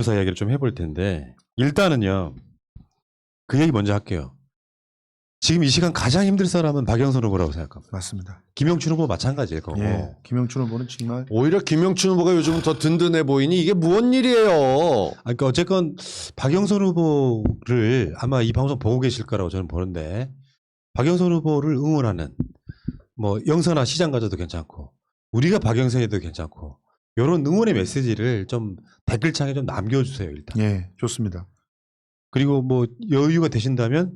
조사 이야기를 좀 해볼 텐데 일단은요. 그 얘기 먼저 할게요. 지금 이 시간 가장 힘들 사람은 박영선 후보라고 생각합니다. 맞습니다. 김영춘 후보 마찬가지일 거고. 예, 김영춘 후보는 정말 오히려 김영춘 후보가 요즘은 더 든든해 보이니 이게 무슨 일이에요? 그러니까 어쨌건 박영선 후보를 아마 이 방송 보고 계실 거라고 저는 보는데 박영선 후보를 응원하는 뭐 영선아 시장 가져도 괜찮고 우리가 박영선해도 괜찮고 이런 응원의 메시지를 좀 댓글창에 좀 남겨주세요 일단. 예, 좋습니다. 그리고 뭐 여유가 되신다면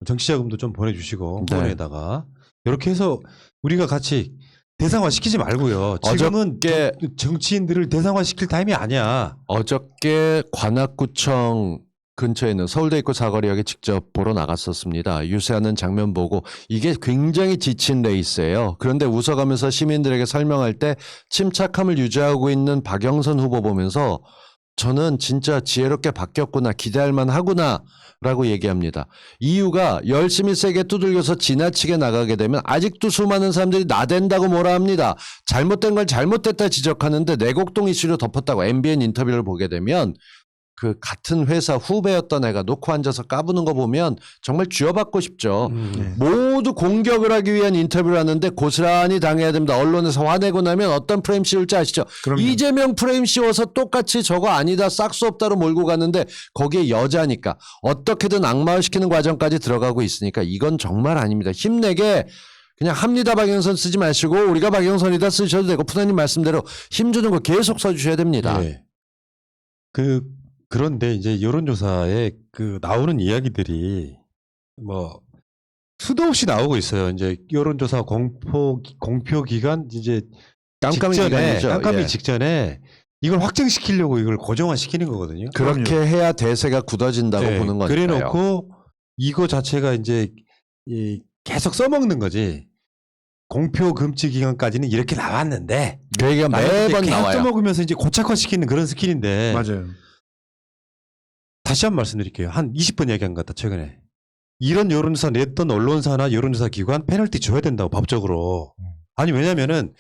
정치자금도 좀 보내주시고 네. 후원에다가 이렇게 해서 우리가 같이 대상화 시키지 말고요. 지금은 어저께 정치인들을 대상화 시킬 타임이 아니야. 어저께 관악구청 근처에 있는 서울대 입구 사거리역에 직접 보러 나갔었습니다. 유세하는 장면 보고 이게 굉장히 지친 레이스예요. 그런데 웃어가면서 시민들에게 설명할 때 침착함을 유지하고 있는 박영선 후보 보면서 저는 진짜 지혜롭게 바뀌었구나, 기대할 만하구나 라고 얘기합니다. 이유가 열심히 세게 두들겨서 지나치게 나가게 되면 아직도 수많은 사람들이 나댄다고 뭐라 합니다. 잘못된 걸 잘못됐다 지적하는데 내곡동 이슈로 덮었다고 MBN 인터뷰를 보게 되면 그 같은 회사 후배였던 애가 놓고 앉아서 까부는 거 보면 정말 쥐어받고 싶죠. 네. 모두 공격을 하기 위한 인터뷰를 하는데 고스란히 당해야 됩니다. 언론에서 화내고 나면 어떤 프레임 씌울지 아시죠? 그럼요. 이재명 프레임 씌워서 똑같이 저거 아니다 싹수 없다로 몰고 가는데 거기에 여자니까 어떻게든 악마화시키는 과정까지 들어가고 있으니까 이건 정말 아닙니다. 힘내게 그냥 합니다 박영선 쓰지 마시고 우리가 박영선이다 쓰셔도 되고 푸나님 말씀대로 힘주는 거 계속 써주셔야 됩니다. 네. 그런데 이제 여론조사에 그 나오는 이야기들이 뭐 수도 없이 나오고 있어요. 이제 여론조사 공표 기간 이제 깜깜이 기간이죠. 깜깜이 예. 직전에 이걸 확정시키려고 이걸 고정화시키는 거거든요. 그렇게 해야 대세가 굳어진다고 네, 보는 거니까요. 그래놓고 이거 자체가 이제 계속 써먹는 거지. 공표 금지 기간까지는 이렇게 나왔는데 그 얘기가 매번 계속 나와요. 써먹으면서 이제 고착화시키는 그런 스킬인데 맞아요. 다시 한 번 말씀드릴게요. 한 20번 얘기한 것 같다 최근에. 이런 여론조사 냈던 언론사나 여론조사 기관 페널티 줘야 된다고 법적으로. 아니 왜냐면은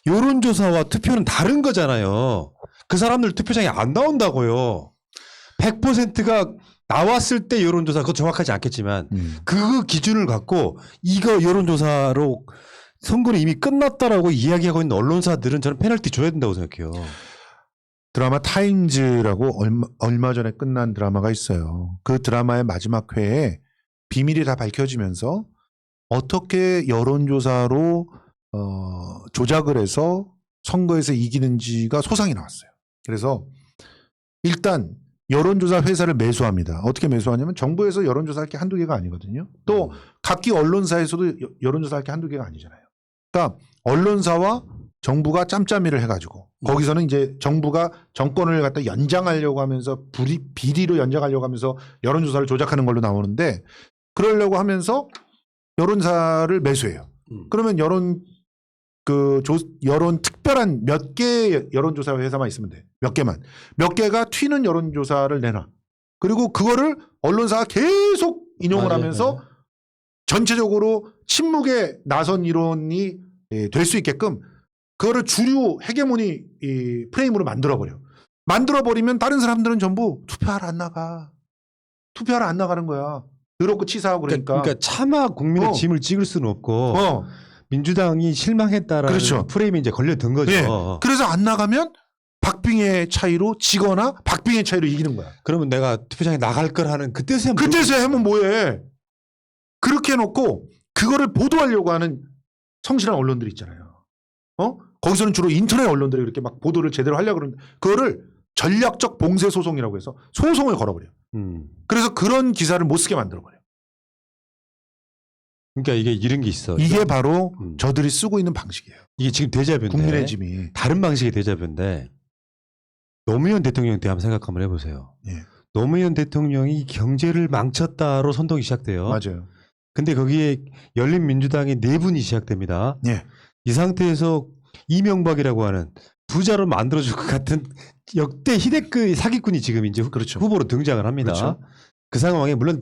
여론조사와 투표는 다른 거잖아요. 그 사람들 투표장에 안 나온다고요. 100%가 나왔을 때 여론조사 그거 정확하지 않겠지만 그 기준을 갖고 이거 여론조사로 선거는 이미 끝났다라고 이야기하고 있는 언론사들은 저는 페널티 줘야 된다고 생각해요. 드라마 타임즈라고 얼마 전에 끝난 드라마가 있어요. 그 드라마의 마지막 회에 비밀이 다 밝혀지면서 어떻게 여론조사로 조작을 해서 선거에서 이기는지가 소상이 나왔어요. 그래서 일단 여론조사 회사를 매수합니다. 어떻게 매수하냐면 정부에서 여론조사 할 게 한두 개가 아니거든요. 또 각기 언론사에서도 여론조사 할 게 한두 개가 아니잖아요. 그러니까 언론사와 정부가 짬짬이를 해가지고 거기서는 이제 정부가 정권을 갖다 연장하려고 하면서 비리로 연장하려고 하면서 여론조사를 조작하는 걸로 나오는데 그러려고 하면서 여론사를 매수해요. 그러면 여론 특별한 몇 개의 여론조사 회사만 있으면 돼. 몇 개만. 몇 개가 튀는 여론조사를 내놔. 그리고 그거를 언론사가 계속 인용을 맞아요. 하면서 전체적으로 침묵의 나선 이론이 될 수 있게끔 그거를 주류 헤게모니 프레임으로 만들어버려. 만들어버리면 다른 사람들은 전부 투표하러 안 나가. 투표하러 안 나가는 거야. 더럽고 치사하고 그러니까. 그러니까 차마 국민의 짐을 찍을 수는 없고 민주당이 실망했다라는 그렇죠. 프레임이 이제 걸려든 거죠. 예. 그래서 안 나가면 박빙의 차이로 지거나 박빙의 차이로 이기는 거야. 그러면 내가 투표장에 나갈 걸 하는 그때서야 그때서야 하면 뭐해. 그렇게 해놓고 그거를 보도하려고 하는 성실한 언론들이 있잖아요. 거기서는 주로 인터넷 언론들이 그렇게 막 보도를 제대로 하려고 그러는데 그거를 전략적 봉쇄 소송이라고 해서 소송을 걸어버려. 그래서 그런 기사를 못 쓰게 만들어버려. 그러니까 이게 이런 게 있어. 이게 바로 음. 저들이 쓰고 있는 방식이에요. 이게 지금 대자뷰인데 국민의 짐이. 다른 방식의 대자뷰인데 노무현 대통령 때 한번 생각 한번 해보세요. 예. 노무현 대통령이 경제를 망쳤다로 선동이 시작돼요. 맞아요. 근데 거기에 열린민주당의 4분이 시작됩니다. 예. 이 상태에서 이명박이라고 하는 부자로 만들어줄 것 같은 역대 희대급 사기꾼이 지금 이제 그렇죠. 후보로 등장을 합니다. 그렇죠. 그 상황에 물론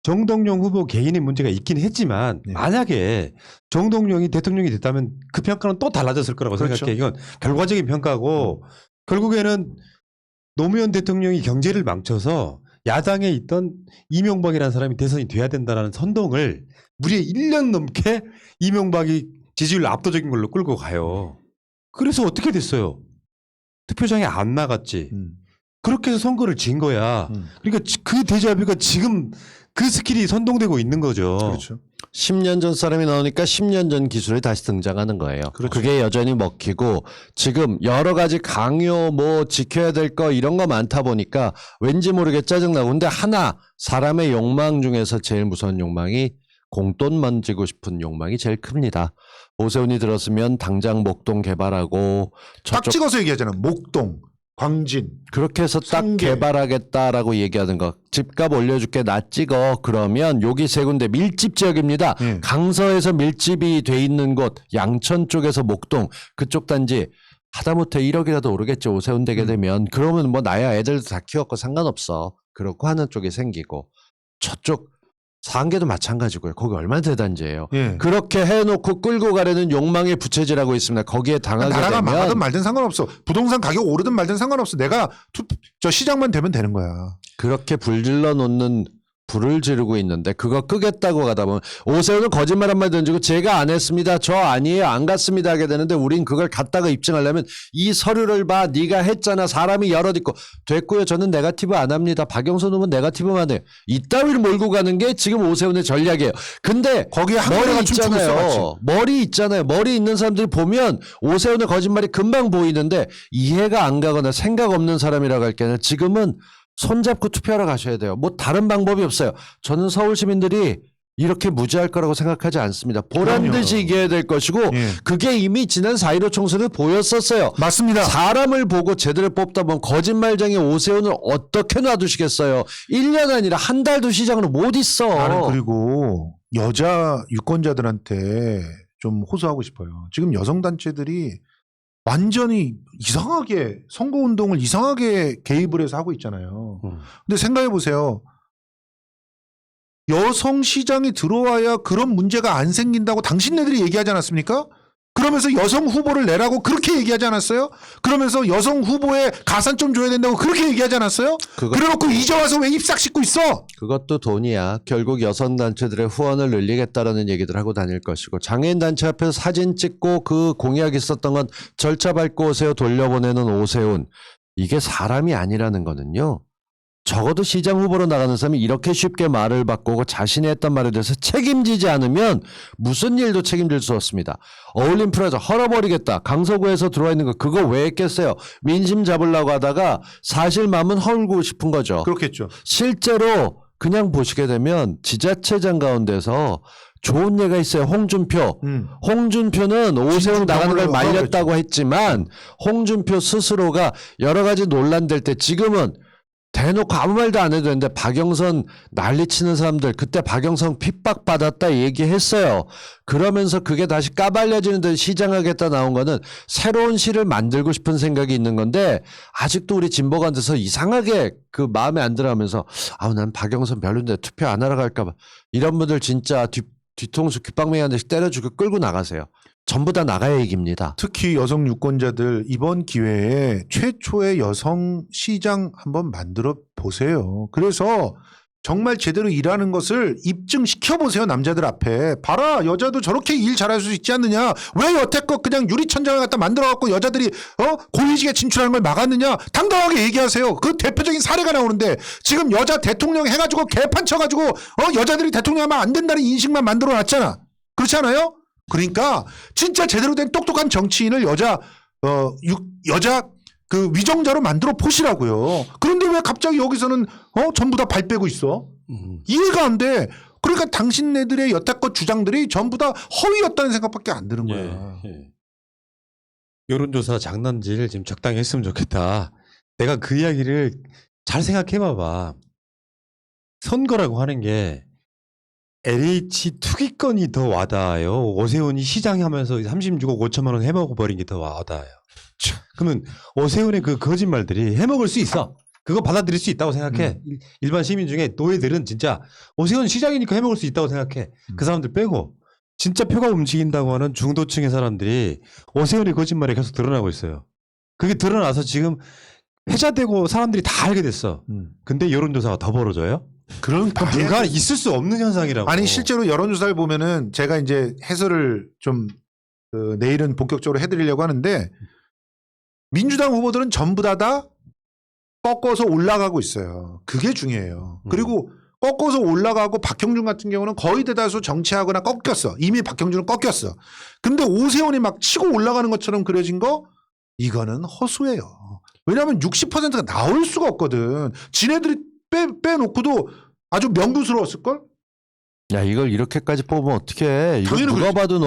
정동영 후보 개인의 문제가 있긴 했지만 네. 만약에 정동영이 대통령이 됐다면 그 평가는 또 달라졌을 거라고 그렇죠. 생각해요. 이건 결과적인 평가고 결국에는 노무현 대통령이 경제를 망쳐서 야당에 있던 이명박이라는 사람이 대선이 돼야 된다는 선동을 무려 1년 넘게 이명박이 지지율 압도적인 걸로 끌고 가요. 그래서 어떻게 됐어요? 투표장에 안 나갔지. 그렇게 해서 선거를 진 거야. 그러니까 그 데자뷰가 지금 그 스킬이 선동되고 있는 거죠. 그렇죠. 10년 전 사람이 나오니까 10년 전 기술이 다시 등장하는 거예요. 그렇죠. 그게 여전히 먹히고 지금 여러 가지 강요 뭐 지켜야 될 거 이런 거 많다 보니까 왠지 모르게 짜증나고 근데 하나 사람의 욕망 중에서 제일 무서운 욕망이 공돈 만지고 싶은 욕망이 제일 큽니다. 오세훈이 들었으면 당장 목동 개발하고 딱 저쪽 찍어서 얘기하잖아. 목동, 광진. 그렇게 해서 딱 상계. 개발하겠다라고 얘기하는 거. 집값 올려줄게 나 찍어. 그러면 여기 세 군데 밀집 지역입니다. 예. 강서에서 밀집이 돼 있는 곳 양천 쪽에서 목동 그쪽 단지 하다못해 1억이라도 오르겠죠. 오세훈 되게 되면. 그러면 뭐 나야 애들도 다 키웠고 상관없어. 그렇고 하는 쪽이 생기고 저쪽 상계도 마찬가지고요. 거기 얼마나 대단지예요. 예. 그렇게 해놓고 끌고 가려는 욕망의 부채질하고 있습니다. 거기에 당하게 나라가 되면 망하든 말든 상관없어. 부동산 가격 오르든 말든 상관없어. 내가 저 시장만 되면 되는 거야. 그렇게 불질러 놓는 불을 지르고 있는데 그거 끄겠다고 가다 보면 오세훈은 거짓말 한 마디 던지고 제가 안 했습니다. 저 아니에요. 안 갔습니다 하게 되는데 우린 그걸 갖다가 입증하려면 이 서류를 봐. 네가 했잖아. 사람이 여럿 있고 됐고요. 저는 네거티브 안 합니다. 박영선 의원 네거티브만 해요. 이따위를 몰고 가는 게 지금 오세훈의 전략이에요. 근데 거기에 머리 한국이가 춤추고 있어 같이. 있잖아요. 머리 있잖아요. 머리 있는 사람들이 보면 오세훈의 거짓말이 금방 보이는데 이해가 안 가거나 생각 없는 사람이라고 할 게 아니라 지금은 손잡고 투표하러 가셔야 돼요. 뭐 다른 방법이 없어요. 저는 서울 시민들이 이렇게 무지할 거라고 생각하지 않습니다. 보란 듯이 그럼요. 이겨야 될 것이고 예. 그게 이미 지난 4.15 총선에 보였었어요. 맞습니다. 사람을 보고 제대로 뽑다 보면 거짓말쟁이 오세훈을 어떻게 놔두시겠어요. 1년 아니라 한 달도 시장으로 못 있어. 나는 그리고 여자 유권자들한테 좀 호소하고 싶어요. 지금 여성단체들이 완전히 이상하게 선거운동을 이상하게 개입을 해서 하고 있잖아요. 근데 생각해 보세요. 여성 시장이 들어와야 그런 문제가 안 생긴다고 당신네들이 얘기하지 않았습니까? 그러면서 여성 후보를 내라고 그렇게 얘기하지 않았어요? 그러면서 여성 후보에 가산 좀 줘야 된다고 그렇게 얘기하지 않았어요? 그래놓고 이제 와서 왜 입싹 씻고 있어? 그것도 돈이야. 결국 여성단체들의 후원을 늘리겠다라는 얘기들 하고 다닐 것이고 장애인 단체 앞에서 사진 찍고 그 공약이 있었던 건 절차 밟고 오세요 돌려보내는 오세훈. 이게 사람이 아니라는 거는요. 적어도 시장 후보로 나가는 사람이 이렇게 쉽게 말을 바꾸고 자신이 했던 말에 대해서 책임지지 않으면 무슨 일도 책임질 수 없습니다. 어울림 프라자 헐어버리겠다. 강서구에서 들어와 있는 거 그거 왜 했겠어요. 민심 잡으려고 하다가 사실 마음은 헐고 싶은 거죠. 그렇겠죠. 실제로 그냥 보시게 되면 지자체장 가운데서 좋은 예가 있어요. 홍준표. 홍준표는 오세훈 나가는 걸 말렸다고 했지만 홍준표 스스로가 여러 가지 논란될 때 지금은 대놓고 아무 말도 안 해도 되는데 박영선 난리치는 사람들 그때 박영선 핍박받았다 얘기했어요. 그러면서 그게 다시 까발려지는데 시장하겠다 나온 거는 새로운 시를 만들고 싶은 생각이 있는 건데 아직도 우리 진보가 안 돼서 이상하게 그 마음에 안 들어하면서 아우 난 박영선 별론데 투표 안 하러 갈까 봐 이런 분들 진짜 뒤통수 귓방맹이 한 대씩 때려주고 끌고 나가세요. 전부 다 나가야 이깁니다. 특히 여성 유권자들 이번 기회에 최초의 여성 시장 한번 만들어 보세요. 그래서 정말 제대로 일하는 것을 입증시켜 보세요. 남자들 앞에. 봐라 여자도 저렇게 일 잘할 수 있지 않느냐. 왜 여태껏 그냥 유리천장을 갖다 만들어갖고 여자들이 고위직에 진출하는 걸 막았느냐. 당당하게 얘기하세요. 그 대표적인 사례가 나오는데 지금 여자 대통령 해가지고 개판 쳐가지고 여자들이 대통령 하면 안 된다는 인식만 만들어 놨잖아. 그렇지 않아요? 그러니까 진짜 제대로 된 똑똑한 정치인을 여자 그 위정자로 만들어 보시라고요. 그런데 왜 갑자기 여기서는 전부 다 발 빼고 있어? 이해가 안 돼. 그러니까 당신네들의 여태껏 주장들이 전부 다 허위였다는 생각밖에 안 드는 거야. 여론조사 장난질 지금 적당히 했으면 좋겠다. 내가 그 이야기를 잘 생각해 봐봐. 선거라고 하는 게 LH 투기건이 더 와닿아요. 오세훈이 시장하면서 36억 5천만 원 해먹어버린 게 더 와닿아요. 그러면 오세훈의 그 거짓말들이 해먹을 수 있어. 그거 받아들일 수 있다고 생각해. 일반 시민 중에 노예들은 진짜 오세훈 시장이니까 해먹을 수 있다고 생각해. 그 사람들 빼고 진짜 표가 움직인다고 하는 중도층의 사람들이 오세훈의 거짓말이 계속 드러나고 있어요. 그게 드러나서 지금 회자되고 사람들이 다 알게 됐어. 근데 여론조사가 더 벌어져요? 그런 불가능 있을 수 없는 현상이라고. 아니 실제로 여론조사를 보면은 제가 이제 해설을 좀 내일은 본격적으로 해드리려고 하는데 민주당 후보들은 전부 다 꺾어서 올라가고 있어요. 그게 중요해요. 그리고 꺾어서 올라가고 박형준 같은 경우는 거의 대다수 정치하거나 꺾였어. 이미 박형준은 꺾였어. 근데 오세훈이 막 치고 올라가는 것처럼 그려진 거 이거는 허수예요. 왜냐하면 60%가 나올 수가 없거든. 지네들이 빼놓고도 아주 명분스러웠을걸? 야, 이걸 이렇게까지 뽑으면 어떡해. 이거 당연히 누가 그렇지. 봐도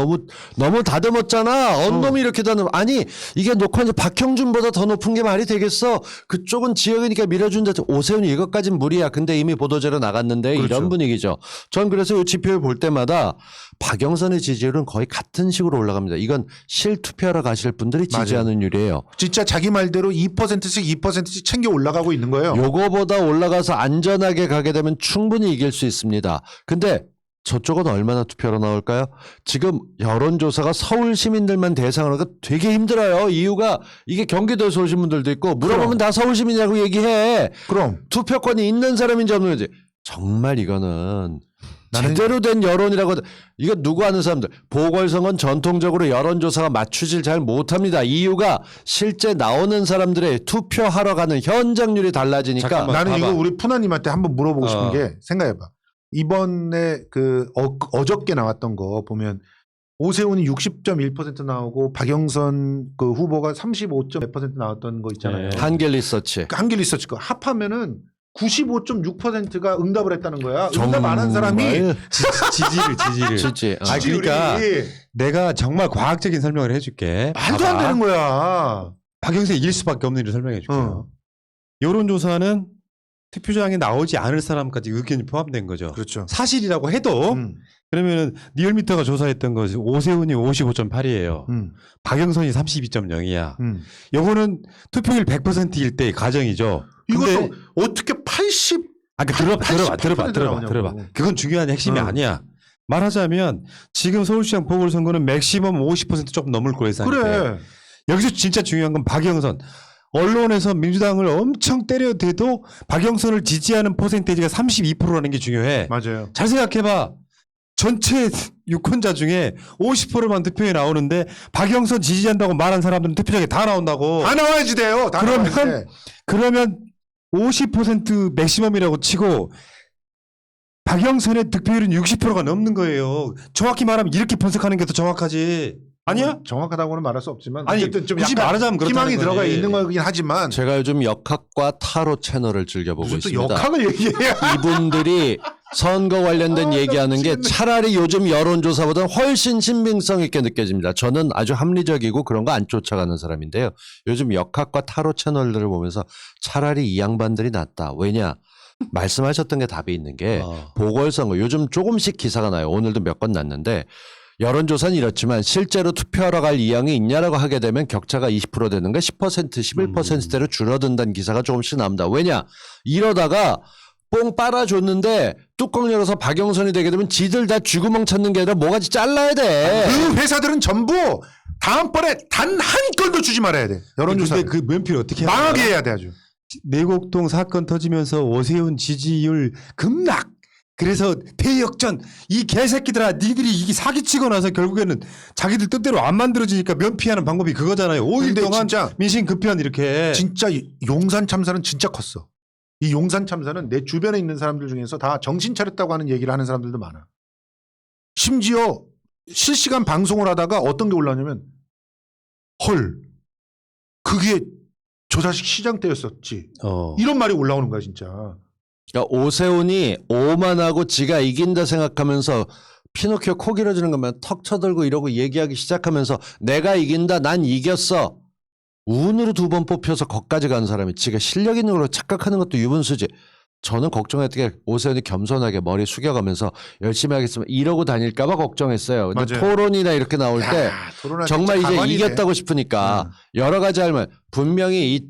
너무 다듬었잖아. 언놈이 이렇게 다듬. 아니, 이게 녹화에서 박형준보다 더 높은 게 말이 되겠어. 그쪽은 지역이니까 밀어준다. 오세훈이 이것까진 무리야. 근데 이미 보도자료 나갔는데 그렇죠. 이런 분위기죠. 전 그래서 이 지표를 볼 때마다 박영선의 지지율은 거의 같은 식으로 올라갑니다. 이건 실투표하러 가실 분들이 지지하는 율이에요. 진짜 자기 말대로 2%씩 챙겨 올라가고 있는 거예요. 요거보다 올라가서 안전하게 가게 되면 충분히 이길 수 있습니다. 근데 저쪽은 얼마나 투표로 나올까요? 지금 여론조사가 서울 시민들만 대상으로 하니까 되게 힘들어요. 이유가 이게 경기도에서 오신 분들도 있고 물어보면 그럼. 다 서울 시민이라고 얘기해. 그럼 투표권이 있는 사람인지 없는지. 정말 이거는 제대로 된 여론이라고. 이거 누구 아는 사람들. 보궐선거는 전통적으로 여론조사가 맞추질 잘 못합니다. 이유가 실제 나오는 사람들의 투표하러 가는 현장률이 달라지니까. 잠깐만. 나는 봐봐. 이거 우리 푸나님한테 한번 물어보고 싶은 어. 게 생각해봐. 이번에 어저께 나왔던 거 보면 오세훈이 60.1% 나오고 박영선 그 후보가 35.몇% 나왔던 거 있잖아요. 네. 한길 리서치. 한길 리서치 거 합하면은 95.6%가 응답을 했다는 거야. 응답 정말 안 한 사람이 지지를. 지지. 아, 그러니까 지지율이 내가 정말 과학적인 설명을 해줄게. 말도 안 봐봐. 되는 거야. 박영선이 이길 수밖에 없는 일을 설명해 줄게요. 어. 여론조사는 투표장에 나오지 않을 사람까지 의견이 포함된 거죠. 그렇죠. 사실이라고 해도 그러면은 리얼미터가 조사했던 것이 오세훈이 55.8이에요. 박영선이 32.0이야. 요거는 투표율 100%일 때의 가정이죠. 이것도 근데 어떻게 80 아까 들어봐. 나오냐고. 그건 중요한 핵심이 어. 아니야. 말하자면 지금 서울시장 보궐선거는 맥시멈 50% 조금 넘을 거예요. 그래. 여기서 진짜 중요한 건 박영선. 언론에서 민주당을 엄청 때려대도 박영선을 지지하는 퍼센테이지가 32%라는 게 중요해. 맞아요. 잘 생각해봐. 전체 유권자 중에 50%만 투표에 나오는데 박영선 지지한다고 말한 사람들은 투표장에 다 나온다고. 다 나와야지 돼요. 다 그러면 나와야지 돼. 그러면 50% 맥시멈이라고 치고 박영선의 득표율은 60%가 넘는 거예요. 정확히 말하면 이렇게 분석하는 게 더 정확하지. 아니야? 정확하다고는 말할 수 없지만 아니, 어쨌든 좀 굳이 약간 말하자면 그렇다는 희망이 거지. 들어가 있는 거긴 하지만 제가 요즘 역학과 타로 채널을 즐겨보고 무슨 또 있습니다. 역학을 얘기해야 이분들이 선거 관련된 얘기하는 게 미치겠네. 차라리 요즘 여론조사보다 훨씬 신빙성 있게 느껴집니다. 저는 아주 합리적이고 그런 거 안 쫓아가는 사람인데요. 요즘 역학과 타로 채널들을 보면서 차라리 이 양반들이 낫다. 왜냐? 말씀하셨던 게 답이 있는 게 보궐선거 요즘 조금씩 기사가 나요. 오늘도 몇 건 났는데 여론조사는 이렇지만 실제로 투표하러 갈 의향이 있냐라고 하게 되면 격차가 20% 되는가 10% 11%대로 줄어든다는 기사가 조금씩 나옵니다. 왜냐? 이러다가 뽕 빨아줬는데 뚜껑 열어서 박영선이 되게 되면 지들 다 쥐구멍 찾는 게 아니라 뭐가지 잘라야 돼. 그 회사들은 전부 다음번에 단 한 건도 주지 말아야 돼. 여론조사. 근데 그 면피를 어떻게 하냐? 망하게 해야 돼 아주. 내곡동 사건 터지면서 오세훈 지지율 급락. 그래서 대역전. 이 개새끼들아, 니들이 이게 사기치고 나서 결국에는 자기들 뜻대로 안 만들어지니까 면피하는 방법이 그거잖아요. 5일 근데 동안 진짜 민심 급변 이렇게. 진짜 용산 참사는 진짜 컸어. 이 용산 참사는 내 주변에 있는 사람들 중에서 다 정신 차렸다고 하는 얘기를 하는 사람들도 많아. 심지어 실시간 방송을 하다가 어떤 게 올라오냐면 헐 그게 저 자식 시장 때였었지. 이런 말이 올라오는 거야 진짜. 그러니까 오세훈이 오만하고 지가 이긴다 생각하면서 피노키오 코 길어지는 것만 턱 쳐들고 이러고 얘기하기 시작하면서 내가 이긴다 난 이겼어. 운으로 2번 뽑혀서 거기까지 간 사람이 지가 실력 있는 걸로 착각하는 것도 유분수지. 저는 걱정했던 게 오세훈이 겸손하게 머리 숙여가면서 열심히 하겠으면 이러고 다닐까 봐 걱정했어요. 근데 맞아요. 토론이나 이렇게 나올 때 토론할 정말 진짜 이제 가관이네. 이겼다고 싶으니까 여러 가지 할말 분명히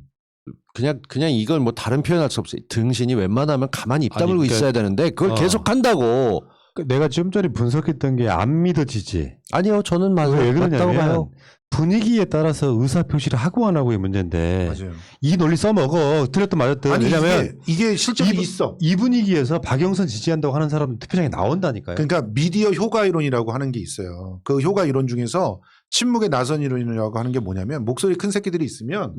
그냥 이걸 뭐 다른 표현할 수 없어요. 등신이 웬만하면 가만히 입 아니, 다물고 그러니까- 있어야 되는데 그걸 계속 한다고. 내가 좀 전에 분석했던 게 안 믿어지지. 아니요, 저는 왜 맞다고 그러냐면 봐요. 분위기에 따라서 의사 표시를 하고 안 하고의 문제인데 맞아요. 이 논리 써먹어. 틀렸든 맞았든. 아니 왜냐면 이게 실제로 있어. 이 분위기에서 박영선 지지한다고 하는 사람은 투표장에 나온다니까요. 그러니까 미디어 효과 이론이라고 하는 게 있어요. 그 효과 이론 중에서 침묵의 나선 이론이라고 하는 게 뭐냐면 목소리 큰 새끼들이 있으면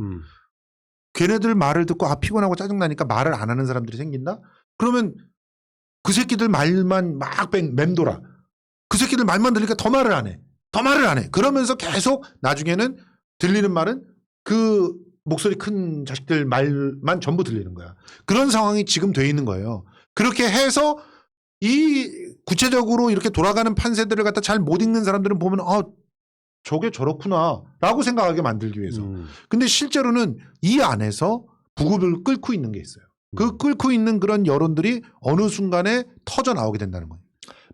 걔네들 말을 듣고 피곤하고 짜증나니까 말을 안 하는 사람들이 생긴다? 그러면 그 새끼들 말만 막 맴돌아. 그 새끼들 말만 들으니까 더 말을 안 해. 더 말을 안 해. 그러면서 계속 나중에는 들리는 말은 그 목소리 큰 자식들 말만 전부 들리는 거야. 그런 상황이 지금 돼 있는 거예요. 그렇게 해서 이 구체적으로 이렇게 돌아가는 판세들을 갖다 잘 못 읽는 사람들은 보면 저게 저렇구나 라고 생각하게 만들기 위해서. 근데 실제로는 이 안에서 부급을 끓고 있는 게 있어요. 그 끓고 있는 그런 여론들이 어느 순간에 터져 나오게 된다는 거예요.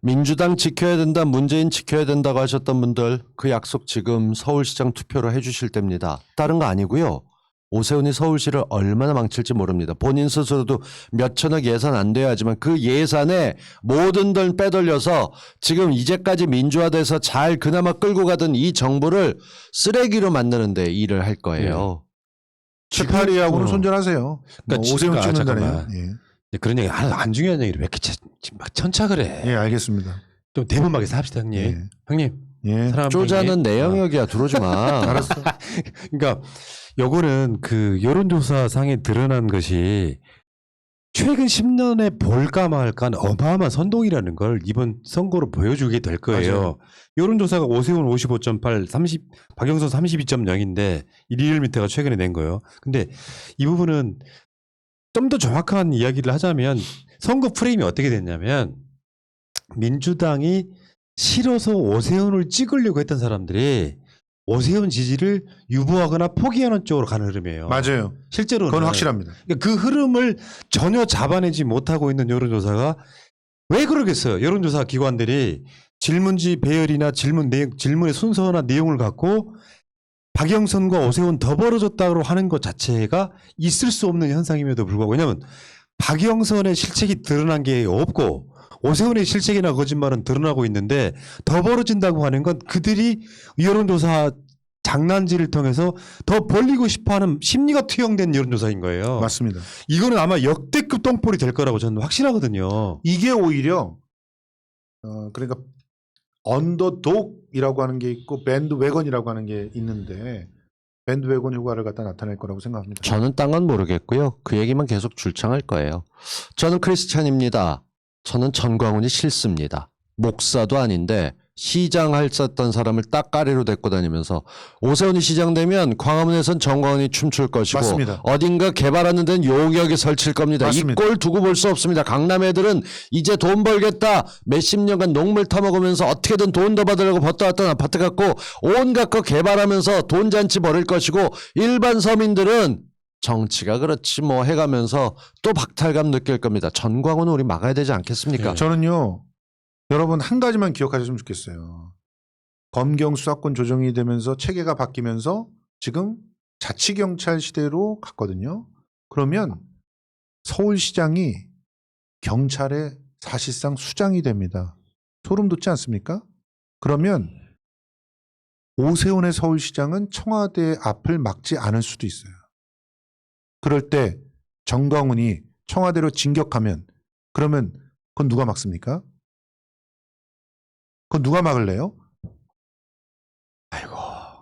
민주당 지켜야 된다, 문재인 지켜야 된다고 하셨던 분들 그 약속 지금 서울시장 투표로 해주실 때입니다. 다른 거 아니고요. 오세훈이 서울시를 얼마나 망칠지 모릅니다. 본인 스스로도 몇천억 예산 안 돼야 하지만 그 예산에 모든 돈 빼돌려서 지금 이제까지 민주화돼서 잘 그나마 끌고 가던 이 정부를 쓰레기로 만드는 데 일을 할 거예요. 최파리하고는 손절하세요. 그러니까 오세훈 찍는 잠깐만. 다네요. 그런 얘기 안 중요한 얘기를 왜 이렇게 막 천착을 해. 예, 알겠습니다. 좀 대범하게 합시다 형님. 예. 형님. 예. 사람 쪼자는 내 영역이야. 들어오지 마. 알았어. 그러니까 요거는 그 여론조사상에 드러난 것이 최근 10년에 볼까 말까 어마어마한 선동이라는 걸 이번 선거로 보여주게 될 거예요. 맞아요. 여론조사가 오세훈 55.8, 박영선 32.0인데 이 리얼미터가 최근에 낸 거예요. 근데 이 부분은 좀 더 정확한 이야기를 하자면 선거 프레임이 어떻게 됐냐면 민주당이 싫어서 오세훈을 찍으려고 했던 사람들이 오세훈 지지를 유보하거나 포기하는 쪽으로 가는 흐름이에요. 맞아요. 실제로는 그건 확실합니다. 그러니까 그 흐름을 전혀 잡아내지 못하고 있는 여론조사가 왜 그러겠어요? 여론조사 기관들이 질문지 배열이나 질문 내용, 질문의 순서나 내용을 갖고 박영선과 오세훈 더 벌어졌다고 하는 것 자체가 있을 수 없는 현상임에도 불구하고 왜냐하면 박영선의 실책이 드러난 게 없고 오세훈의 실책이나 거짓말은 드러나고 있는데 더 벌어진다고 하는 건 그들이 여론조사 장난질을 통해서 더 벌리고 싶어하는 심리가 투영된 여론조사인 거예요. 맞습니다. 이거는 아마 역대급 똥볼이 될 거라고 저는 확신하거든요. 이게 오히려 그러니까 언더독이라고 하는 게 있고 밴드웨건이라고 하는 게 있는데 밴드웨건 효과를 갖다 나타낼 거라고 생각합니다. 저는 딴 건 모르겠고요. 그 얘기만 계속 줄창할 거예요. 저는 크리스찬입니다. 저는 전광훈이 싫습니다. 목사도 아닌데 시장 할 썼던 사람을 딱까리로 데리고 다니면서 오세훈이 시장 되면 광화문에선 전광훈이 춤출 것이고 맞습니다. 어딘가 개발하는 데는 요격에 설칠 겁니다. 맞습니다. 이 꼴 두고 볼 수 없습니다. 강남 애들은 이제 돈 벌겠다. 몇십 년간 녹물 타먹으면서 어떻게든 돈 더 받으려고 벗다 왔던 아파트 갖고 온갖 거 개발하면서 돈잔치 벌일 것이고 일반 서민들은 정치가 그렇지 뭐 해가면서 또 박탈감 느낄 겁니다. 전광훈은 우리 막아야 되지 않겠습니까? 네. 저는요. 여러분 한 가지만 기억하셨으면 좋겠어요. 검경 수사권 조정이 되면서 체계가 바뀌면서 지금 자치경찰 시대로 갔거든요. 그러면 서울시장이 경찰의 사실상 수장이 됩니다. 소름 돋지 않습니까? 그러면 오세훈의 서울시장은 청와대 앞을 막지 않을 수도 있어요. 그럴 때 정광훈이 청와대로 진격하면 그러면 그건 누가 막습니까? 그건 누가 막을래요? 아이고,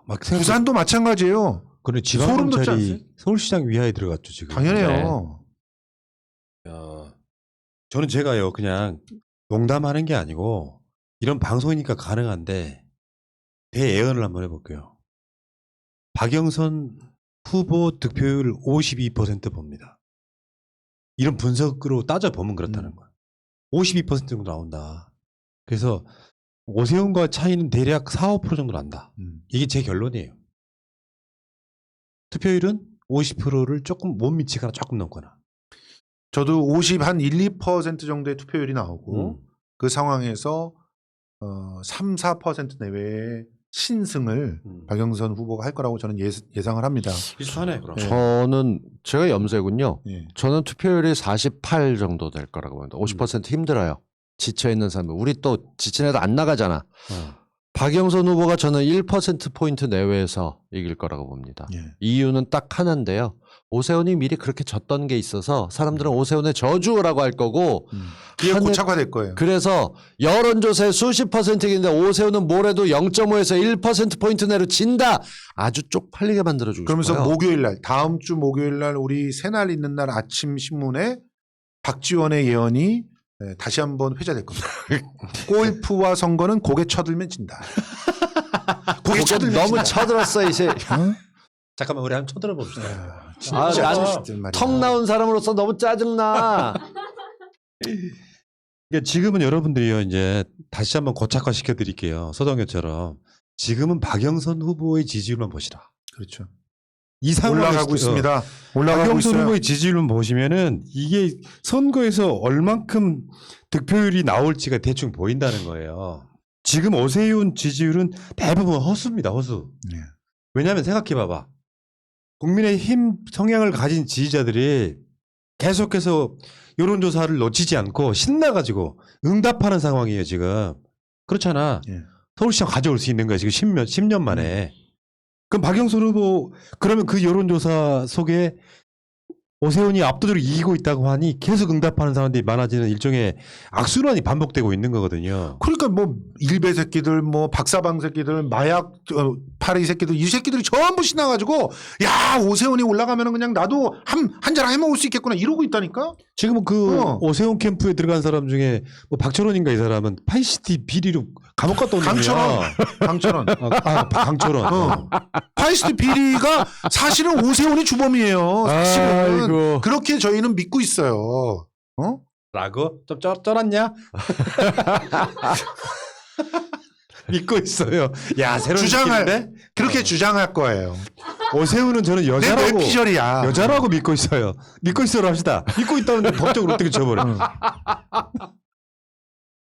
막 부산도 마찬가지예요. 그래 소름 돋지 않으세요? 지방검찰이 서울시장 위하에 들어갔죠 지금. 당연해요. 저는 제가요 그냥 농담하는 게 아니고 이런 방송이니까 가능한데 대예언을 한번 해볼게요. 박영선 후보 득표율 52% 봅니다. 이런 분석으로 따져보면 그렇다는 거야. 52% 정도 나온다. 그래서 오세훈과 차이는 대략 4, 5% 정도 난다. 이게 제 결론이에요. 투표율은 50%를 조금 못 미치거나 조금 넘거나. 저도 한 1, 2% 정도의 투표율이 나오고 그 상황에서 3, 4% 내외의 신승을 박영선 후보가 할 거라고 저는 예상을 합니다. 비슷하네 그럼. 네. 저는 제가 염세군요. 예. 저는 투표율이 48 정도 될 거라고 봅니다. 50% 힘들어요. 지쳐있는 사람. 우리 또 지친 애들 안 나가잖아. 박영선 후보가 저는 1%포인트 내외에서 이길 거라고 봅니다. 예. 이유는 딱 하나인데요. 오세훈이 미리 그렇게 졌던 게 있어서 사람들은 오세훈의 저주라고 할 거고 그게 하늘- 고착화될 거예요. 그래서 여론조사에 수십 퍼센트인데 오세훈은 뭐래도 0.5에서 1%포인트 내로 진다. 아주 쪽팔리게 만들어주고 그러면서 싶어요. 목요일 날, 다음 주 목요일 날 우리 새날 있는 날 아침 신문에 박지원의 예언이 다시 한번 회자될 겁니다. 골프와 선거는 고개 쳐들면 진다. 고개 고개 쳐들면 너무 진다. 쳐들었어 이제. 잠깐만 우리 한번 쳐들어 봅시다. 아, 진짜 난 진짜 말이야. 턱 나온 사람으로서 너무 짜증나. 그러니까 지금은 여러분들이요 이제 다시 한번 고착화 시켜드릴게요. 서동엽처럼 지금은 박영선 후보의 지지율만 보시라. 그렇죠. 이 상황에서 올라가고 있습니다. 올라가고 박영선 있어요. 후보의 지지율만 보시면은 이게 선거에서 얼만큼 득표율이 나올지가 대충 보인다는 거예요. 지금 오세훈 지지율은 대부분 허수입니다. 허수. 네. 왜냐하면 생각해봐봐. 국민의힘 성향을 가진 지지자들이 계속해서 여론조사를 놓치지 않고 신나가지고 응답하는 상황이에요 지금. 그렇잖아. 예. 서울시장 가져올 수 있는 거야 지금 10년 만에. 그럼 박영선 후보 그러면 그 여론조사 속에 오세훈이 압도적으로 이기고 있다고 하니 계속 응답하는 사람들이 많아지는 일종의 악순환이 반복되고 있는 거거든요. 그러니까 뭐 일베 새끼들, 뭐 박사방 새끼들, 마약 파리 새끼들, 이 새끼들이 전부 신나가지고 야 오세훈이 올라가면은 그냥 나도 한 잔 해먹을 수 있겠구나 이러고 있다니까. 지금은 그 오세훈 오세훈 캠프에 들어간 사람 중에 뭐 박철원인가 이 사람은 파이시티 비리로 감옥 갔다 온 놈이야. 강철원. 강철원. 파이스트 비리가 사실은 오세훈이 주범이에요. 사실은 아이고. 그렇게 저희는 믿고 있어요. 어? 라고? 좀 쩔었냐? 믿고 있어요. 야, 새로운 주장할 느낌인데? 그렇게 주장할 거예요. 오세훈은 저는 내 여자라고 뇌피셜이야. 여자라고 믿고 있어요. 믿고 있어로 합시다. 믿고 있다는데 법적으로 어떻게 쳐버려?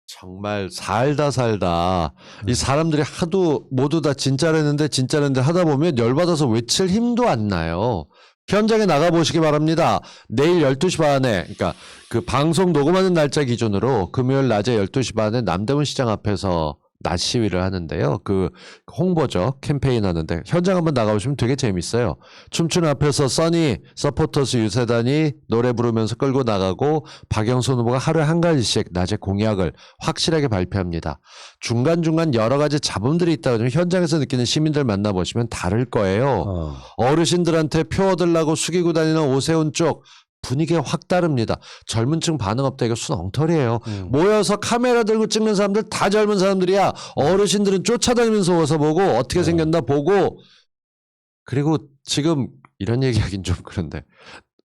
정말 살다 이 사람들이 하도 모두 다 진짜랬는데 하다 보면 열받아서 외칠 힘도 안 나요. 현장에 나가 보시기 바랍니다. 내일 12시 반에 그러니까 그 방송 녹음하는 날짜 기준으로 금요일 낮에 12시 반에 남대문 시장 앞에서 낮 시위를 하는데요. 그 홍보죠. 캠페인 하는데 현장 한번 나가보시면 되게 재밌어요. 춤추는 앞에서 써니 서포터스 유세단이 노래 부르면서 끌고 나가고 박영선 후보가 하루에 한 가지씩 낮에 공약을 확실하게 발표합니다. 중간중간 여러 가지 잡음들이 있다고 하면 현장에서 느끼는 시민들 만나보시면 다를 거예요. 어르신들한테 표 얻으려고 숙이고 다니는 오세훈 쪽 분위기가 확 다릅니다. 젊은 층 반응 없다 이거 순 엉터리예요. 모여서 카메라 들고 찍는 사람들 다 젊은 사람들이야. 어르신들은 쫓아다니면서 와서 보고 어떻게 생겼나 보고 그리고 지금 이런 얘기하긴 좀 그런데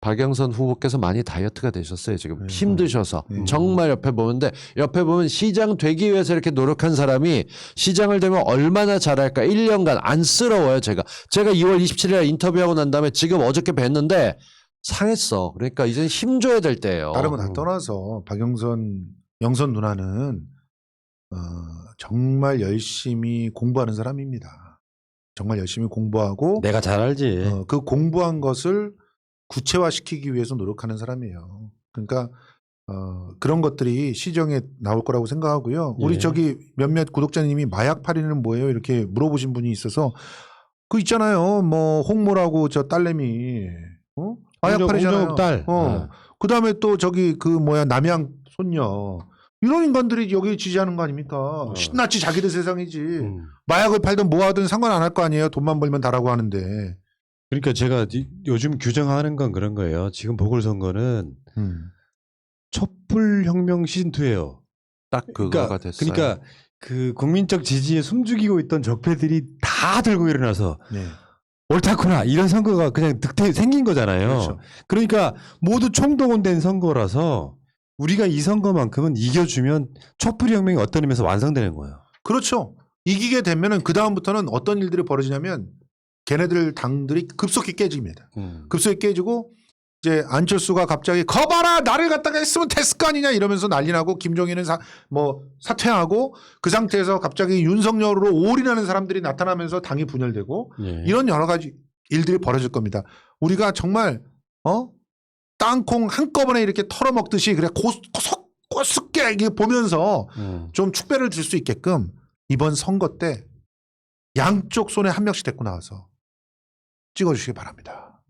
박영선 후보께서 많이 다이어트가 되셨어요. 지금 힘드셔서 정말 옆에 보면 시장 되기 위해서 이렇게 노력한 사람이 시장을 되면 얼마나 잘할까 1년간 안쓰러워요. 제가 2월 27일에 인터뷰하고 난 다음에 지금 어저께 뵀는데 상했어. 그러니까 이제 힘 줘야 될 때예요. 다른 건 다 떠나서 영선 누나는 정말 열심히 공부하는 사람입니다. 정말 열심히 공부하고 내가 잘 알지. 그 공부한 것을 구체화시키기 위해서 노력하는 사람이에요. 그러니까 그런 것들이 시정에 나올 거라고 생각하고요. 우리 예. 저기 몇몇 구독자님이 마약 팔이는 뭐예요? 이렇게 물어보신 분이 있어서 그 있잖아요. 뭐 홍모라고 저 딸내미 마약 팔이잖아요. 홍정욱 딸. 그 다음에 또 저기 그 남양 손녀 이런 인간들이 여기 지지하는 거 아닙니까? 신났지 자기들 세상이지. 마약을 팔든 뭐 하든 상관 안 할 거 아니에요. 돈만 벌면 다라고 하는데. 그러니까 제가 요즘 규정하는 건 그런 거예요. 지금 보궐선거는 촛불혁명 시즌2예요. 딱 그거가 됐어요. 그러니까 그 국민적 지지에 숨죽이고 있던 적폐들이 다 들고 일어나서 네. 옳다구나 이런 선거가 그냥 생긴 거잖아요. 그렇죠. 그러니까 모두 총동원된 선거라서 우리가 이 선거만큼은 이겨주면 촛불혁명이 어떤 의미에서 완성되는 거예요. 그렇죠. 이기게 되면은 그 다음부터는 어떤 일들이 벌어지냐면 걔네들 당들이 급속히 깨집니다. 급속히 깨지고 이제 안철수가 갑자기 거봐라 나를 갖다가 했으면 됐을 거 아니냐 이러면서 난리 나고 김종인은 사퇴하고 그 상태에서 갑자기 윤석열으로 올인하는 사람들이 나타나면서 당이 분열되고 이런 여러 가지 일들이 벌어질 겁니다. 우리가 정말 땅콩 한꺼번에 이렇게 털어먹듯이 그래 고스게 보면서 좀 축배를 줄 수 있게끔 이번 선거 때 양쪽 손에 한 명씩 데리고 나와서 찍어주시기 바랍니다.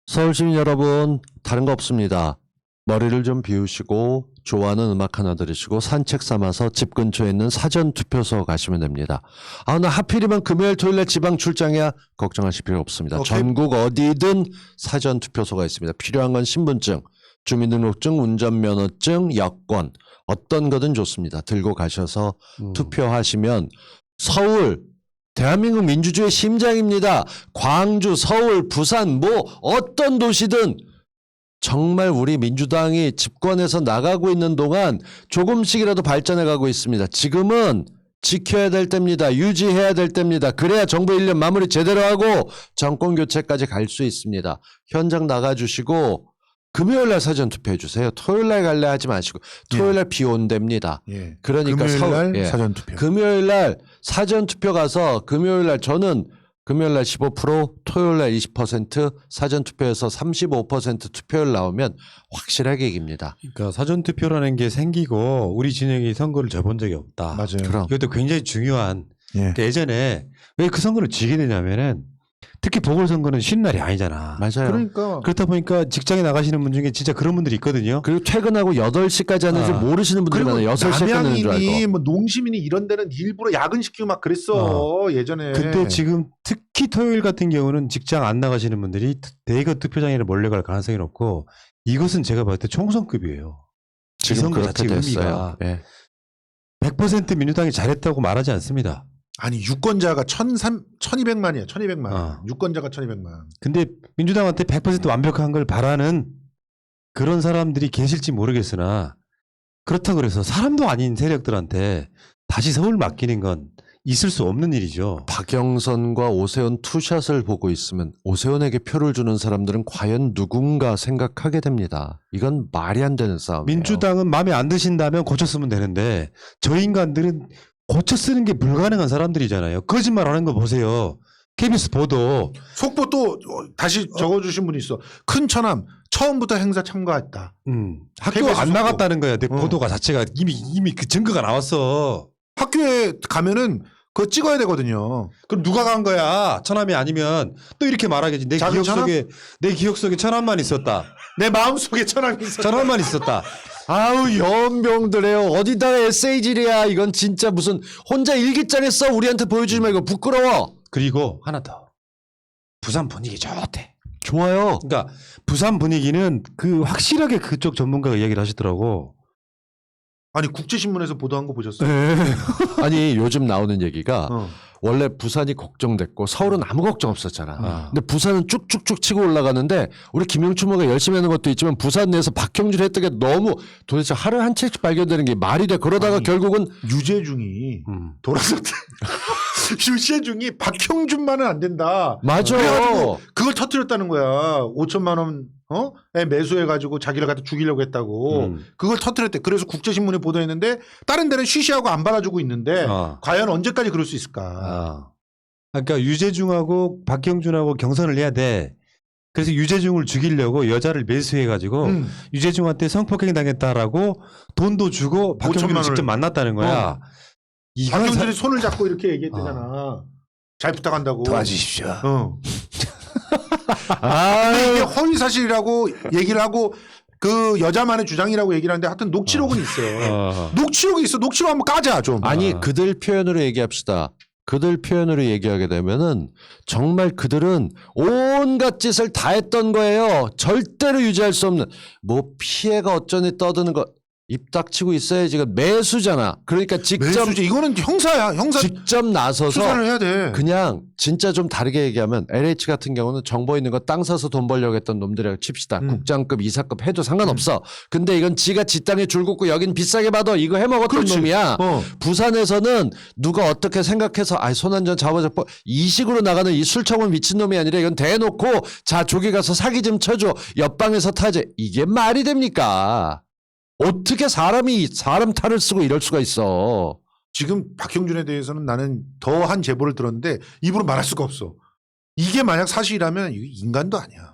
서울 시민 여러분, 다른 거 없습니다. 머리를 좀 비우시고 좋아하는 음악 하나 들으시고 산책 삼아서 집 근처에 있는 사전 투표소 가시면 됩니다. 아, 나 하필이면 금요일 토요일에 지방 출장이야. 걱정하실 필요 없습니다. 오케이. 전국 어디든 사전 투표소가 있습니다. 필요한 건 신분증, 주민등록증, 운전면허증, 여권 어떤 거든 좋습니다. 들고 가셔서 투표하시면 서울 대한민국 민주주의 심장입니다. 광주, 서울, 부산 뭐 어떤 도시든 정말 우리 민주당이 집권해서 나가고 있는 동안 조금씩이라도 발전해 가고 있습니다. 지금은 지켜야 될 때입니다. 유지해야 될 때입니다. 그래야 정부 1년 마무리 제대로 하고 정권 교체까지 갈 수 있습니다. 현장 나가주시고 금요일 날 사전 투표해 주세요. 토요일 날 갈래 하지 마시고 토요일 날 비 온답니다. 예. 금요일 그러니까 날 예. 사전 투표. 금요일 날 사전 투표 가서 금요일 날 저는 금요일 날 15%, 토요일 날 20%, 사전 투표에서 35% 투표율 나오면 확실하게 이깁니다. 그러니까 사전 투표라는 게 생기고 우리 진영이 선거를 져본 적이 없다. 맞아요. 그럼 이것도 굉장히 중요한. 예. 그러니까 예전에 왜 그 선거를 지게 되냐면은 특히 보궐선거는 쉬는 날이 아니잖아. 맞아요. 그러니까 그렇다 보니까 직장에 나가시는 분 중에 진짜 그런 분들이 있거든요. 그리고 퇴근하고 8시까지 하는 줄 아. 모르시는 분들이 그리고 많아요. 6시에 끝내는 줄 남양이니 알고. 뭐 농심이니 이런 데는 일부러 야근시키고 막 그랬어 예전에. 근데 지금 특히 토요일 같은 경우는 직장 안 나가시는 분들이 대거 투표장에 몰려갈 가능성이 높고 이것은 제가 봤을 때 총선급이에요. 지금 선거 그렇게 자체 됐어요. 의미가 예. 100% 민주당이 잘했다고 말하지 않습니다. 아니 유권자가 1200만이야. 1200만. 어. 유권자가 1200만. 근데 민주당한테 100% 완벽한 걸 바라는 그런 사람들이 계실지 모르겠으나 그렇다고 그래서 사람도 아닌 세력들한테 다시 서울 맡기는 건 있을 수 없는 일이죠. 박영선과 오세훈 투샷을 보고 있으면 오세훈에게 표를 주는 사람들은 과연 누군가 생각하게 됩니다. 이건 말이 안 되는 싸움이에요. 민주당은 마음에 안 드신다면 고쳐 쓰면 되는데 저 인간들은 고쳐 쓰는 게 불가능한 사람들이잖아요. 거짓말하는 거 보세요. KBS 보도. 속보 또 다시 적어주신 분이 있어. 큰 처남 처음부터 행사 참가했다. 학교 KBS 안 속보. 나갔다는 거야. 내 보도가 자체가 이미 그 증거가 나왔어. 학교에 가면은 그거 찍어야 되거든요. 그럼 누가 간 거야? 처남이 아니면 또 이렇게 말하겠지. 내 작은 기억 속에 처남만 있었다. 내 마음속에 처남이 있어. 처남만 있었다. 아우 연병들에요. 어디다가 에세이질이야. 이건 진짜 무슨 혼자 일기장에 써 우리한테 보여주지 말고 부끄러워. 그리고 하나 더. 부산 분위기 좋대. 좋아요. 그러니까 부산 분위기는 그 확실하게 그쪽 전문가가 이야기를 하시더라고. 아니 국제신문에서 보도한 거 보셨어요? 아니 요즘 나오는 얘기가 어. 원래 부산이 걱정됐고 서울은 아무 걱정 없었잖아. 아. 근데 부산은 쭉쭉쭉 치고 올라가는데 우리 김영춘 뭐가 열심히 하는 것도 있지만 부산 내에서 박형준 했던 게 너무 도대체 하루에 한 책씩 발견되는 게 말이 돼. 그러다가 아니. 결국은 유재중이 돌아서 유재중이 박형준만은 안 된다. 맞아. 그래가지고 그걸 터뜨렸다는 거야. 5천만 원에 매수해가지고 자기를 갖다 죽이려고 했다고. 그걸 터뜨렸대. 그래서 국제신문에 보도했는데 다른 데는 쉬쉬하고 안 받아주고 있는데 과연 언제까지 그럴 수 있을까? 그러니까 유재중하고 박형준하고 경선을 해야 돼. 그래서 유재중을 죽이려고 여자를 매수해가지고 유재중한테 성폭행 당했다라고 돈도 주고 5천만 박형준을 원을. 직접 만났다는 거야. 이건 박형준이 손을 잡고 이렇게 얘기했대잖아. 잘 부탁한다고. 도와주십시오. 어. 근데 이게 허위 사실이라고 얘기를 하고 그 여자만의 주장이라고 얘기를 하는데 하여튼 녹취록은 있어요. 녹취록이 있어. 녹취록 한번 까자 좀. 아니 그들 표현으로 얘기합시다. 그들 표현으로 얘기하게 되면은 정말 그들은 온갖 짓을 다 했던 거예요. 절대로 유지할 수 없는 뭐 피해가 어쩌니 떠드는 거 입 닥치고 있어야지. 이건 매수잖아. 그러니까 직접 매수지. 이거는 형사야. 형사 직접 나서서 수사를 해야 돼. 그냥 진짜 좀 다르게 얘기하면 LH 같은 경우는 정보 있는 거 땅 사서 돈 벌려고 했던 놈들이라고 칩시다. 국장급 이사급 해도 상관없어. 근데 이건 지가 지 땅에 줄 긋고 여긴 비싸게 받아 이거 해먹었던 그렇지. 놈이야. 부산에서는 누가 어떻게 생각해서 손 한 전 잡아잡고 이 식으로 나가는 이 술 처먹은 미친놈이 아니라 이건 대놓고 자 저기 가서 사기 좀 쳐줘. 옆방에서 타재. 이게 말이 됩니까? 어떻게 사람이 사람 탈을 쓰고 이럴 수가 있어. 지금 박형준에 대해서는 나는 더한 제보를 들었는데 입으로 말할 수가 없어. 이게 만약 사실이라면 이게 인간도 아니야.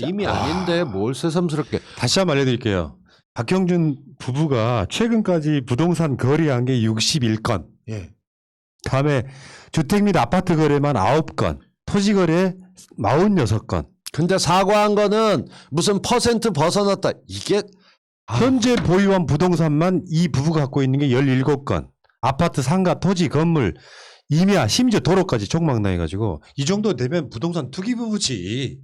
이미 아닌데 뭘 새삼스럽게. 다시 한번 알려드릴게요. 박형준 부부가 최근까지 부동산 거래한 게 61건. 예. 다음에 주택 및 아파트 거래만 9건. 토지 거래 46건. 근데 사과한 거는 무슨 퍼센트 벗어났다. 이게 현재 보유한 부동산만 이 부부가 갖고 있는 게 17건. 아파트, 상가, 토지, 건물, 임야, 심지어 도로까지 촉망나해가지고 이 정도 되면 부동산 투기 부부지.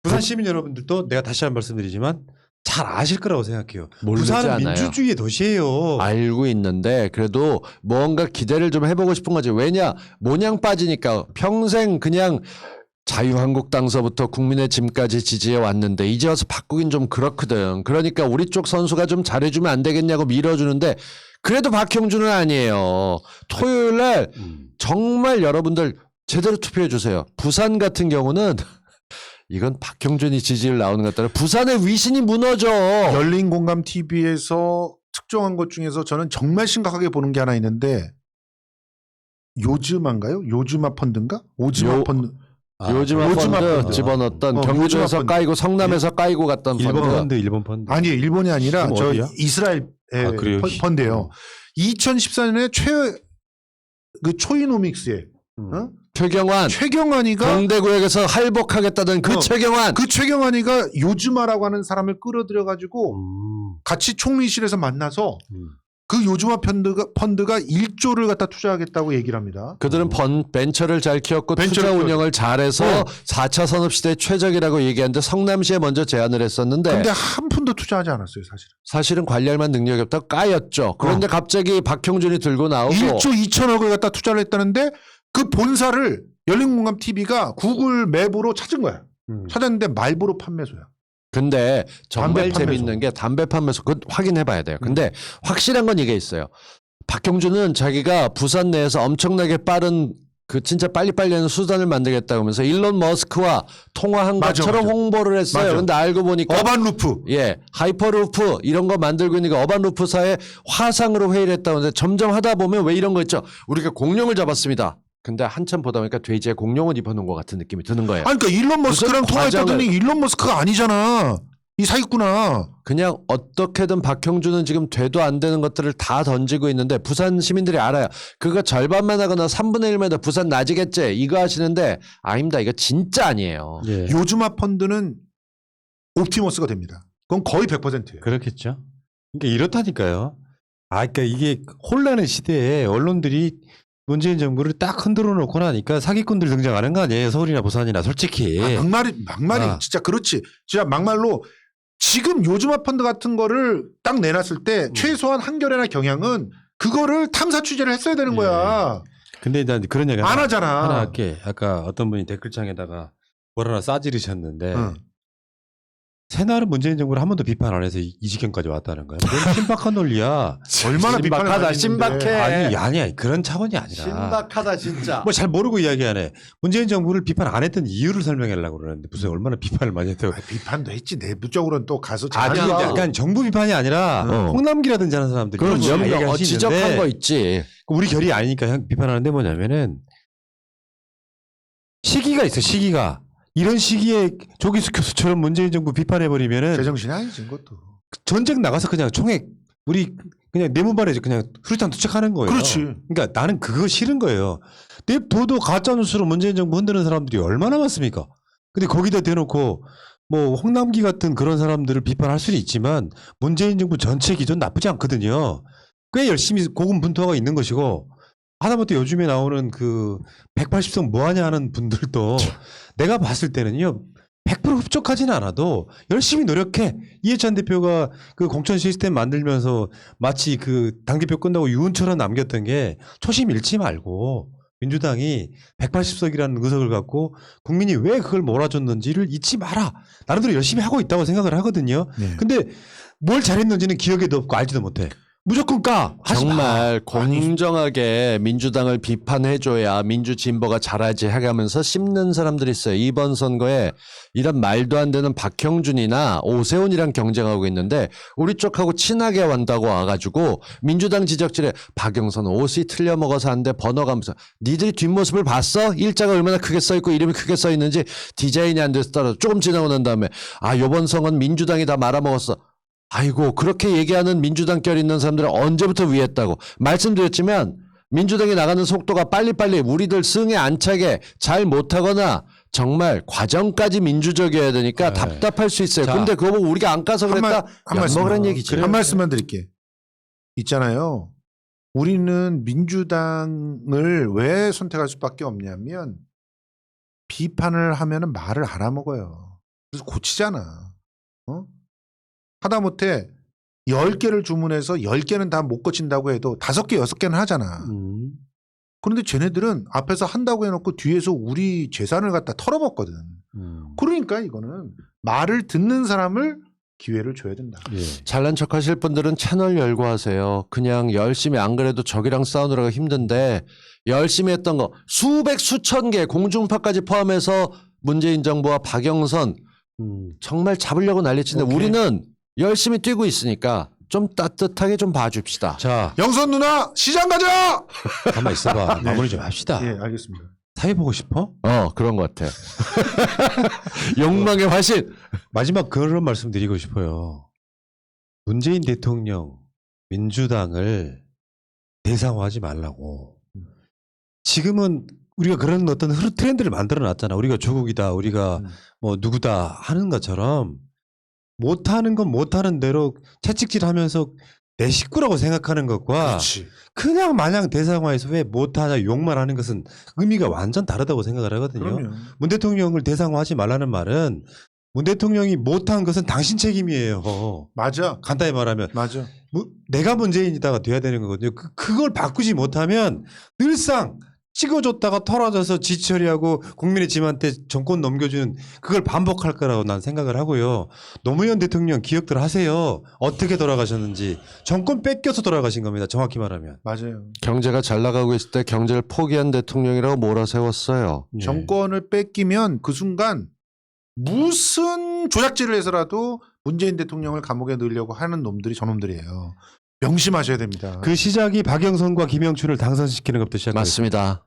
부산 시민 여러분들도 내가 다시 한 번 말씀드리지만 잘 아실 거라고 생각해요. 모르지 부산은 않아요. 민주주의의 도시예요. 알고 있는데 그래도 뭔가 기대를 좀 해보고 싶은 거지. 왜냐? 모냥 빠지니까 평생 그냥 자유한국당서부터 국민의 짐까지 지지해 왔는데 이제 와서 바꾸긴 좀 그렇거든. 그러니까 우리 쪽 선수가 좀 잘해주면 안 되겠냐고 밀어주는데 그래도 박형준은 아니에요. 토요일 날 정말 여러분들 제대로 투표해 주세요. 부산 같은 경우는 이건 박형준이 지지를 나오는 것 같더라. 부산의 위신이 무너져. 열린 공감 TV에서 특정한 것 중에서 저는 정말 심각하게 보는 게 하나 있는데 요즈마인가요? 요즈마 펀드인가? 오즈마 요- 펀드. 요즘 요즘아 펀드 펀드. 집어넣었던 요즘아 경기도에서 펀드. 까이고 성남에서 까이고 갔던 일본 펀드. 펀드, 일본 펀드. 아니에요. 일본이 아니라 그럼 저 어디야? 이스라엘 아, 그래요? 펀드예요. 2014년에 그 초이노믹스에 어? 최경환 최경환이가 동대구역에서 할복하겠다던 그 어. 최경환. 그 최경환이가 요즈마라고 하는 사람을 끌어들여 가지고 같이 총리실에서 만나서 그 요즈마 펀드가 1조를 갖다 투자하겠다고 얘기를 합니다. 그들은 벤처를 잘 키웠고 벤처를 투자 키웠- 운영을 잘해서 어. 4차 산업시대 최적이라고 얘기하는데 성남시에 먼저 제안을 했었는데 근데 한 푼도 투자하지 않았어요, 사실은. 사실은 관리할 만 능력이 없다고 까였죠. 그런데 갑자기 박형준이 들고 나오고 1조 2천억을 갖다 투자를 했다는데 그 본사를 열린공감 TV가 구글 맵으로 찾은 거야. 찾았는데 말보로 판매소야. 근데 정말 담배 판매소. 재밌는 게 담배 판매소 그건 확인해 봐야 돼요. 근데 확실한 건 이게 있어요. 박형준은 자기가 부산 내에서 엄청나게 빠른 그 진짜 빨리빨리 하는 수단을 만들겠다고 하면서 일론 머스크와 통화한 맞아, 것처럼 맞아. 홍보를 했어요. 맞아. 근데 알고 보니까 어반루프. 예, 하이퍼루프 이런 거 만들고 있는 게 어반루프사의 화상으로 회의를 했다고 하는데 점점 하다 보면 왜 이런 거 있죠? 우리가 공룡을 잡았습니다. 근데 한참 보다 보니까 돼지에 공룡을 입혀놓은 것 같은 느낌이 드는 거예요. 아니, 그러니까 일론 머스크랑 무슨 통화했다더니 일론 머스크가 아니잖아. 이 사기꾼아. 그냥 어떻게든 박형준은 지금 돼도 안 되는 것들을 다 던지고 있는데 부산 시민들이 알아요. 그거 절반만 하거나 3분의 1만 더 부산 나지겠지 이거 하시는데 아닙니다. 이거 진짜 아니에요. 예. 요즈마 펀드는 옵티머스가 됩니다. 그건 거의 100%예요. 그렇겠죠. 그러니까 이렇다니까요. 그러니까 이게 혼란의 시대에 언론들이 문재인 정부를 딱 흔들어 놓고 나니까 사기꾼들 등장하는 거 아니에요. 서울이나 부산이나 솔직히. 막말이 아. 진짜 그렇지. 진짜 막말로 지금 요즈마 펀드 같은 거를 딱 내놨을 때 최소한 한겨레나 경향은 그거를 탐사 취재를 했어야 되는 예. 거야. 근데 일단 그런 얘기 안 하잖아. 하나 할게. 아까 어떤 분이 댓글창에다가 뭘 하나 싸지르셨는데 응. 새날은 문재인 정부를 한 번도 비판 안 해서 이 지경까지 왔다는 거야. 너무 신박한 논리야. 얼마나 비판을 신박하다, 많이 했는데. 신박해. 아니 그런 차원이 아니라. 신박하다 진짜. 뭐 잘 모르고 이야기 안 해. 문재인 정부를 비판 안 했던 이유를 설명하려고 그러는데 무슨 얼마나 비판을 많이 했다고. 비판도 했지. 내부적으로는 또 가서 아니 잘하니까. 약간 정부 비판이 아니라 어. 홍남기라든지 하는 사람들이 그럼 그런 얘기할 몇명 수 지적한 있는데 거 있지. 우리 결이 아니니까 비판하는데 뭐냐면은 시기가 있어. 시기가 이런 시기에 조기수 교수처럼 문재인 정부 비판해버리면은 제정신이 아니지 그것도. 전쟁 나가서 그냥 총액 우리 그냥 내무반에 그냥 수류탄 투척하는 거예요. 그렇지. 그러니까 나는 그거 싫은 거예요. 냅둬도 가짜 뉴스로 문재인 정부 흔드는 사람들이 얼마나 많습니까? 근데 거기다 대놓고 뭐 홍남기 같은 그런 사람들을 비판할 수는 있지만 문재인 정부 전체 기준 나쁘지 않거든요. 꽤 열심히 고군분투하고 있는 것이고 하다못해 요즘에 나오는 그 180석 뭐하냐 하는 분들도 내가 봤을 때는요 100% 흡족하지는 않아도 열심히 노력해. 이해찬 대표가 그 공천 시스템 만들면서 마치 그 당대표 끝나고 유언처럼 남겼던 게 초심 잃지 말고 민주당이 180석이라는 의석을 갖고 국민이 왜 그걸 몰아줬는지를 잊지 마라. 나름대로 열심히 하고 있다고 생각을 하거든요. 네. 근데 뭘 잘했는지는 기억에도 없고 알지도 못해. 무조건 까. 하지 마. 정말 공정하게 민주당을 비판해줘야 민주진보가 잘하지 해가면서 씹는 사람들이 있어요. 이번 선거에 이런 말도 안 되는 박형준이나 오세훈이랑 경쟁하고 있는데 우리 쪽하고 친하게 완다고 와가지고 민주당 지적질에 박영선 옷이 틀려먹어서 안 돼 번호가면서 니들이 뒷모습을 봤어? 일자가 얼마나 크게 써있고 이름이 크게 써있는지 디자인이 안 돼서 떨어져 조금 지나고 난 다음에 아 요번 선거는 민주당이 다 말아먹었어. 아이고 그렇게 얘기하는 민주당 결 있는 사람들은 언제부터 위했다고 말씀드렸지만 민주당이 나가는 속도가 빨리빨리 우리들 승에 안 차게 잘 못하거나 정말 과정까지 민주적이어야 되니까 네. 답답할 수 있어요. 자, 근데 그거 보고 우리가 안 까서 그랬다. 먹으란 얘기지. 한 말씀만 드릴게. 있잖아요. 우리는 민주당을 왜 선택할 수밖에 없냐면 비판을 하면은 말을 알아먹어요. 그래서 고치잖아. 어? 하다못해 10개를 주문해서 10개는 다 못 고친다고 해도 5개, 6개는 하잖아. 그런데 쟤네들은 앞에서 한다고 해놓고 뒤에서 우리 재산을 갖다 털어먹거든. 그러니까 이거는 말을 듣는 사람을 기회를 줘야 된다. 예. 잘난 척 하실 분들은 채널 열고 하세요. 그냥 열심히 안 그래도 적이랑 싸우느라가 힘든데 열심히 했던 거 수백 수천 개 공중파까지 포함해서 문재인 정부와 박영선 정말 잡으려고 난리치는데 오케이. 우리는 열심히 뛰고 있으니까 좀 따뜻하게 좀 봐줍시다. 자, 영선 누나 시장 가자! 가만 있어봐. 마무리 좀 합시다. 예, 알겠습니다. 사회 보고 싶어? 그런 것 같아. 욕망의 화신. 마지막 그런 말씀 드리고 싶어요. 문재인 대통령, 민주당을 대상화하지 말라고. 지금은 우리가 그런 어떤 트렌드를 만들어 놨잖아. 우리가 조국이다, 우리가 뭐 누구다 하는 것처럼 못하는 건 못하는 대로 채찍질 하면서 내 식구라고 생각하는 것과 그렇지. 그냥 마냥 대상화해서 왜 못하냐 욕만 하는 것은 의미가 완전 다르다고 생각을 하거든요. 그럼요. 문 대통령을 대상화하지 말라는 말은 문 대통령이 못한 것은 당신 책임이에요. 맞아. 간단히 말하면 맞아. 내가 문재인이다가 돼야 되는 거거든요. 그걸 바꾸지 못하면 늘상 찍어줬다가 털어져서 지처리하고 국민의 짐한테 정권 넘겨주는 그걸 반복할 거라고 난 생각을 하고요. 노무현 대통령 기억들 하세요. 어떻게 돌아가셨는지. 정권 뺏겨서 돌아가신 겁니다. 정확히 말하면. 맞아요. 경제가 잘 나가고 있을 때 경제를 포기한 대통령이라고 몰아세웠어요. 예. 정권을 뺏기면 그 순간 무슨 조작질을 해서라도 문재인 대통령을 감옥에 넣으려고 하는 놈들이 저놈들이에요. 명심하셔야 됩니다. 그 시작이 박영선과 김영춘을 당선시키는 것부터 시작했어요. 맞습니다.